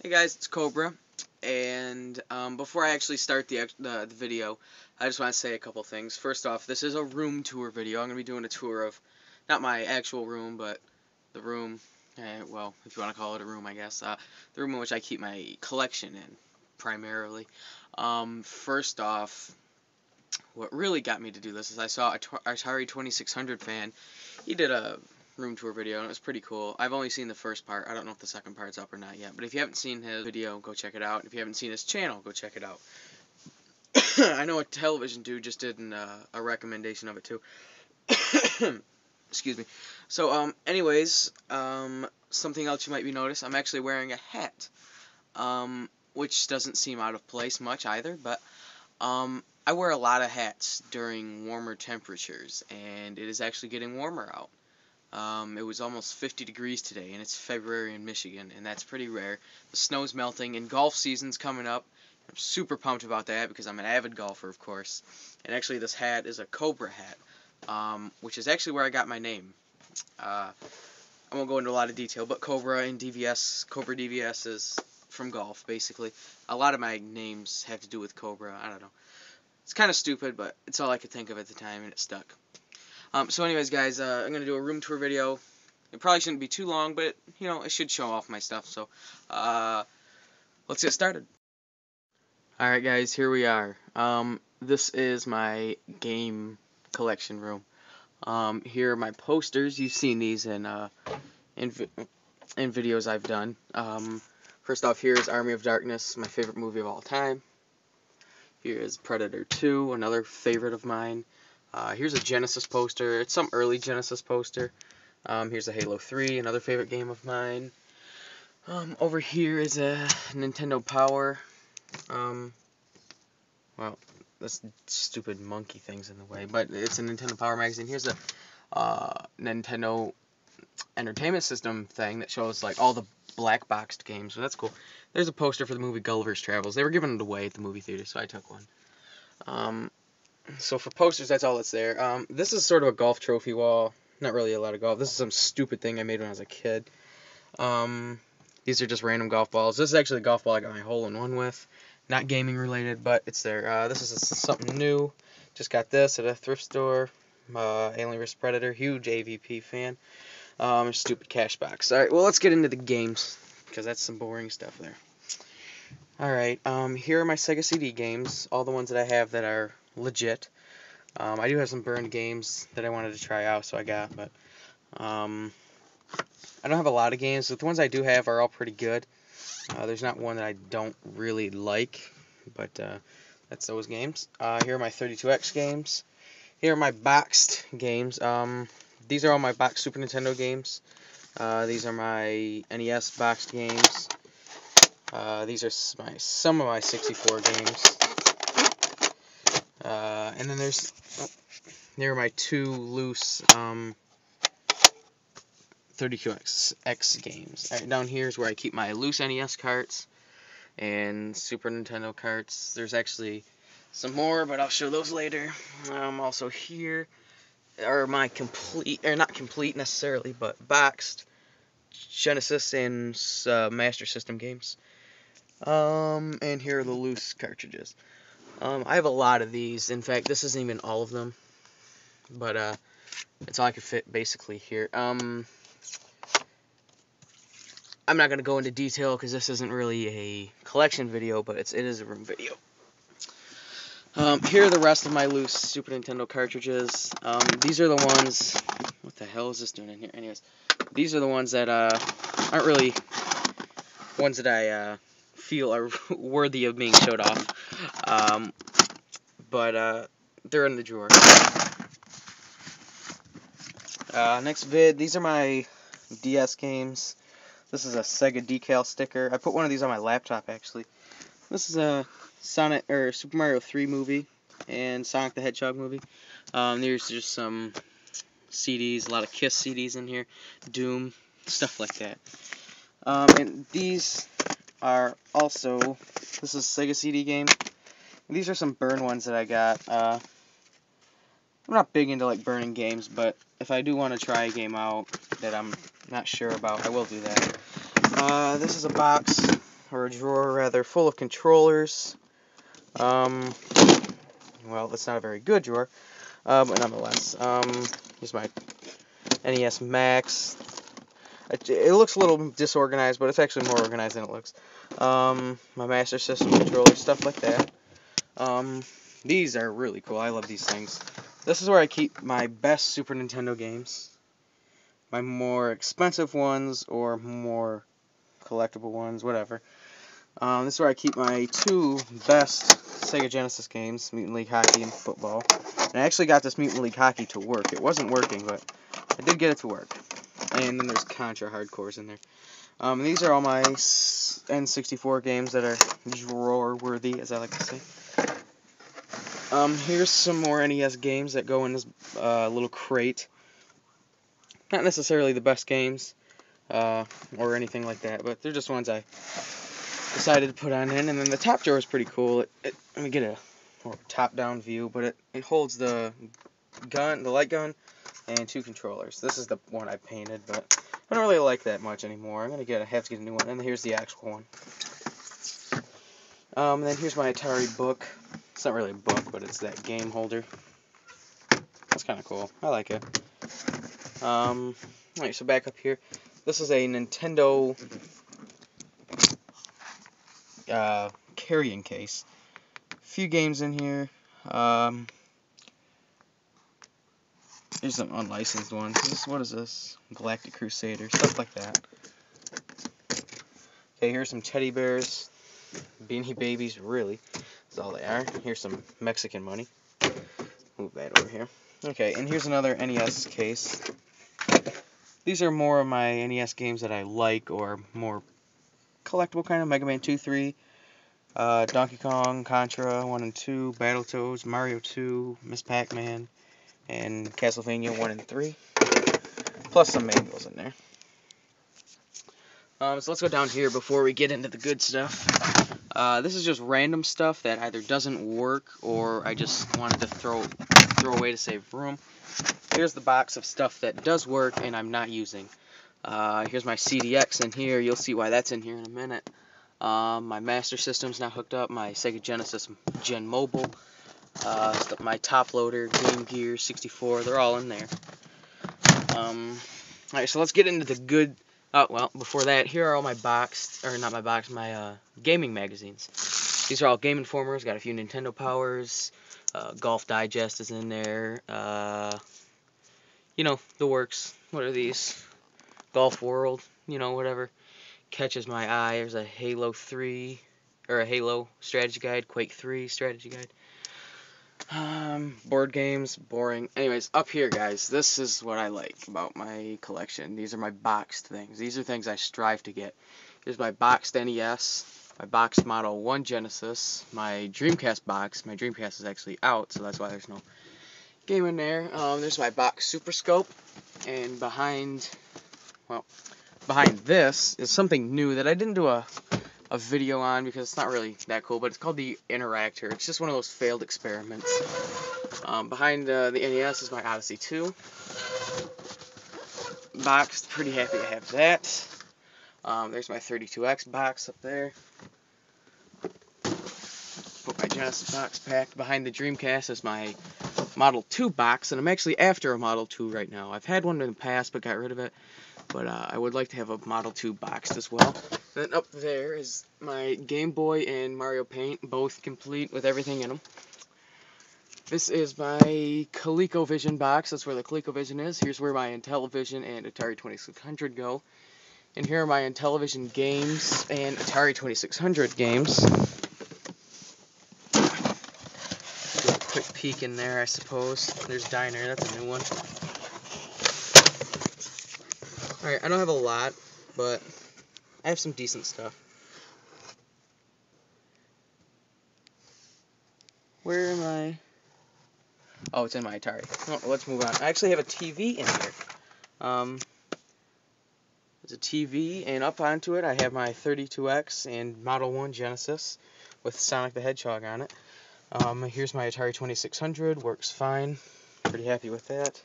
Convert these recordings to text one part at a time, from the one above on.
Hey guys, it's Cobra, and before I actually start the video, I just want to say a couple things. First off, this is a room tour video. I'm going to be doing a tour of, not my actual room, but the room, well, if you want to call it a room, I guess, the room in which I keep my collection in, primarily. First off, what really got me to do this is I saw Atari 2600 fan. He did a room tour video and it was pretty cool. I've only seen the first part. I don't know if the second part's up or not yet, but if you haven't seen his video, go check it out. If you haven't seen his channel, go check it out. I know a television dude just did a recommendation of it too. Excuse me. So anyways, something else you might be noticed, I'm actually wearing a hat, which doesn't seem out of place much either, but I wear a lot of hats during warmer temperatures, and it is actually getting warmer out. It was almost 50 degrees today, and it's February in Michigan, and that's pretty rare. The snow's melting, and golf season's coming up. I'm super pumped about that because I'm an avid golfer, of course. And actually, this hat is a Cobra hat, which is actually where I got my name. I won't go into a lot of detail, but Cobra and DVS, Cobra DVS is from golf, basically. A lot of my names have to do with Cobra. I don't know. It's kind of stupid, but it's all I could think of at the time, and it stuck. So anyways, guys, I'm going to do a room tour video. It probably shouldn't be too long, but, you know, it should show off my stuff. So, let's get started. Alright, guys, here we are. This is my game collection room. Here are my posters. You've seen these in videos I've done. First off, here is Army of Darkness, my favorite movie of all time. Here is Predator 2, another favorite of mine. Here's a Genesis poster. It's some early Genesis poster. Here's a Halo 3, another favorite game of mine. Over here is a Nintendo Power. Well, this stupid monkey thing's in the way, but it's a Nintendo Power magazine. Here's a Nintendo Entertainment System thing that shows like all the black boxed games, so that's cool. There's a poster for the movie Gulliver's Travels. They were giving it away at the movie theater, so I took one. So for posters, that's all that's there. This is sort of a golf trophy wall. Not really a lot of golf. This is some stupid thing I made when I was a kid. These are just random golf balls. This is actually a golf ball I got my hole-in-one with. Not gaming related, but it's there. This is something new. Just got this at a thrift store. Alien vs. Predator. Huge AVP fan. Stupid cash box. Alright, well, let's get into the games, because that's some boring stuff there. Alright, here are my Sega CD games. All the ones that I have that are legit. I do have some burned games that I wanted to try out, so I got, but I don't have a lot of games, but the ones I do have are all pretty good. There's not one that I don't really like, but that's those games. Here are my 32X games. Here are my boxed games. These are all my boxed Super Nintendo games. These are my NES boxed games. These are some of my 64 games. And then there are my two loose 32X games. Alright, down here is where I keep my loose NES carts and Super Nintendo carts. There's actually some more, but I'll show those later. Also here are my not complete necessarily, but boxed Genesis and Master System games. And here are the loose cartridges. I have a lot of these. In fact, this isn't even all of them, but it's all I could fit basically here. I'm not going to go into detail because this isn't really a collection video, but it is a room video. Here are the rest of my loose Super Nintendo cartridges. These are the ones... What the hell is this doing in here? Anyways, these are the ones that aren't really ones that I feel are worthy of being showed off. But they're in the drawer. Next vid, these are my DS games. This is a Sega decal sticker. I put one of these on my laptop, actually. This is a Super Mario 3 movie and Sonic the Hedgehog movie. There's just some CDs, a lot of Kiss CDs in here, Doom, stuff like that. And these are also, this is a Sega CD game. And these are some burn ones that I got. I'm not big into like burning games, but if I do want to try a game out that I'm not sure about, I will do that. This is a box or a drawer rather, full of controllers. Well, it's not a very good drawer, but nonetheless. Here's my NES Max. It looks a little disorganized, but it's actually more organized than it looks. My Master System controller, stuff like that. These are really cool. I love these things. This is where I keep my best Super Nintendo games. My more expensive ones or more collectible ones, whatever. This is where I keep my two best Sega Genesis games, Mutant League Hockey and football. And I actually got this Mutant League Hockey to work. It wasn't working, but I did get it to work. And then there's Contra Hardcores in there. These are all my N64 games that are drawer-worthy, as I like to say. Here's some more NES games that go in this little crate. Not necessarily the best games, or anything like that, but they're just ones I decided to put on in. And then the top drawer is pretty cool. Let me get a more top-down view, but it holds the light gun, and two controllers. This is the one I painted, but I don't really like that much anymore. I'm gonna have to get a new one. And here's the actual one. And then here's my Atari book. It's not really a book, but it's that game holder. That's kind of cool. I like it. Alright, so back up here. This is a Nintendo carrying case. A few games in here. There's some unlicensed ones. What is this? Galactic Crusader. Stuff like that. Okay, here's some teddy bears. Beanie Babies, really. That's all they are. Here's some Mexican money. Move that over here. Okay, and here's another NES case. These are more of my NES games that I like, or more collectible kind of. Mega Man 2, 3, Donkey Kong, Contra 1 and 2, Battletoads, Mario 2, Miss Pac-Man, and Castlevania 1 and 3. Plus some manuals in there. So let's go down here before we get into the good stuff. This is just random stuff that either doesn't work or I just wanted to throw away to save room. Here's the box of stuff that does work and I'm not using. Here's my CDX in here. You'll see why that's in here in a minute. My Master System's not hooked up. My Sega Genesis Gen Mobile. My top loader, Game Gear, 64. They're all in there. Alright, so let's get into the good. Oh, well, before that, here are all my my gaming magazines. These are all Game Informers, got a few Nintendo Powers, Golf Digest is in there, you know, the works. What are these? Golf World, you know, whatever catches my eye. There's a Halo 3, or a Halo strategy guide, Quake 3 strategy guide. Board games, boring. Anyways, up here, guys, this is what I like about my collection. These are my boxed things. These are things I strive to get. Here's my boxed NES, my boxed Model 1 Genesis, my Dreamcast box. My Dreamcast is actually out, so that's why there's no game in there. There's my box Super Scope, and behind this is something new that I didn't do a video on because it's not really that cool, but it's called the Interactor. It's just one of those failed experiments. Behind the NES is my Odyssey 2 box. Pretty happy to have that. There's my 32X box up there. Put my Genesis box packed. Behind the Dreamcast is my Model 2 box, and I'm actually after a Model 2 right now. I've had one in the past but got rid of it. But I would like to have a Model 2 boxed as well. Then up there is my Game Boy and Mario Paint, both complete with everything in them. This is my ColecoVision box. That's where the ColecoVision is. Here's where my Intellivision and Atari 2600 go. And here are my Intellivision games and Atari 2600 games. Do a quick peek in there, I suppose. There's Diner. That's a new one. Alright, I don't have a lot, but I have some decent stuff. Where am I? Oh, it's in my Atari. Oh, let's move on. I actually have a TV in here. There's a TV, and up onto it I have my 32X and Model 1 Genesis with Sonic the Hedgehog on it. Here's my Atari 2600. Works fine. Pretty happy with that.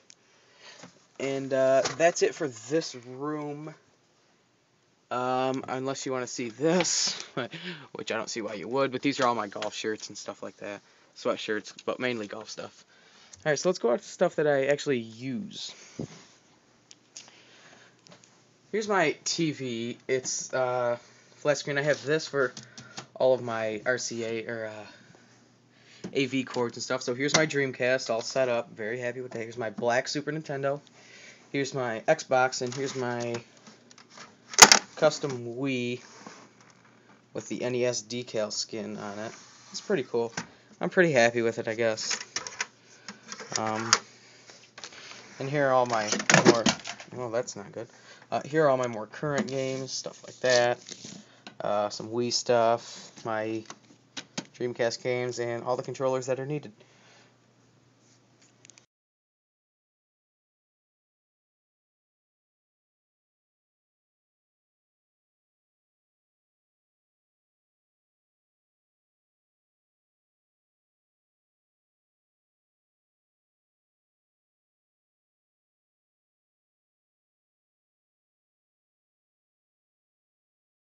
And that's it for this room. Unless you want to see this, which I don't see why you would, but these are all my golf shirts and stuff like that. Sweatshirts, but mainly golf stuff. Alright, so let's go out to stuff that I actually use. Here's my TV. It's flat screen. I have this for all of my RCA or AV cords and stuff. So here's my Dreamcast all set up. Very happy with that. Here's my black Super Nintendo. Here's my Xbox, and here's my custom Wii with the NES decal skin on it. It's pretty cool. I'm pretty happy with it, I guess. And here are all my more... Well, that's not good. Here are all my more current games, stuff like that. Some Wii stuff, my Dreamcast games, and all the controllers that are needed.